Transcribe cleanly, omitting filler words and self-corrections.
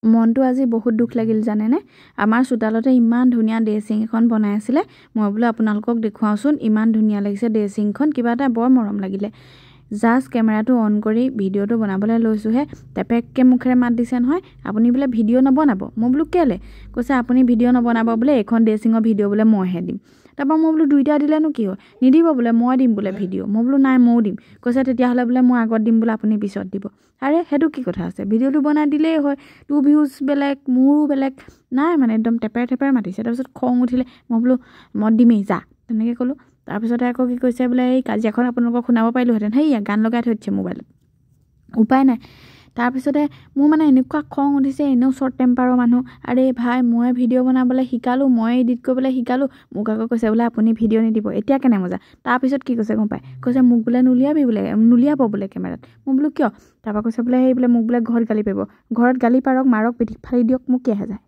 মনটো আজি বহুত দুখ লাগিল জানেনে আমাৰ চোতালতে ইমান ধুনীয়া ড্ৰেছিং এখন বনাই আছিলে মই বোলো আপোনালোকক দেখুৱাওচোন ইমান ধুনীয়া লাগিছে ড্ৰেছিংখন কিবা এটা বৰ মৰম লাগিলে জাস্ট কেমেৰাটো অন কৰি ভিডিঅ'টো বনাবলৈ লৈছোহে টেপেককে মুখেৰে মাত দিছে নহয় আপুনি বোলে ভিডিঅ' নবনাব মই বোলো কেলে কৈছে আপুনি ভিডিঅ' নবনাব বোলে এখন ড্ৰেছিঙৰ ভিডিঅ' বোলে মইহে দিম তাৰপৰা মই বোলো দুইটা দিলেনো কি হয় নিদিব বোলে মই দিম বোলে ভিডিঅ' মই বোলো নাই ময়ো দিম কৈছে তেতিয়াহ'লে বোলে মই আগত দিম বোলে আপুনি পিছত দিব আৰে সেইটো কি কথা আছে ভিডিঅ'টো বনাই দিলেই হয় 2 ভিউজ বেলেগ মোৰো বেলেগ নাই মানে একদম টেপেৰ মাতিছে তাৰপিছত খং উঠিলে মই বোলো মই দিমেই যা তেনেকৈ ক'লোঁ তাৰপিছতে আকৌ কি কৈছে বোলে এই কাজিয়াখন আপোনালোকক শুনাব পাৰিলোহেঁতেন সেইয়া গান লগাই থৈ দিছে মোবাইলত উপায় নাই তাৰপিছতে মোৰ মানে এনেকুৱা খং উঠিছে এনেও শ্বৰ্ট টেম্পাৰৰ মানুহ আৰে ভাই মই ভিডিঅ' বনাবলৈ শিকালোঁ মই এডিট কৰিবলৈ শিকালোঁ মোক আকৌ কৈছে বোলে আপুনি ভিডিঅ' নিদিব এতিয়া কেনে মজা তাৰপিছত কি কৈছে গম পায় কৈছে মোক বোলে নুলিয়াব বোলে কেমেৰাত মই বোলো কিয় তাৰপৰা কৈছে বোলে সেই বোলে মোক বোলে ঘৰত গালি পাৰিব ঘৰত গালি পাৰক মাৰক পিঠিত ফালি দিয়ক মোক কি আহে যায়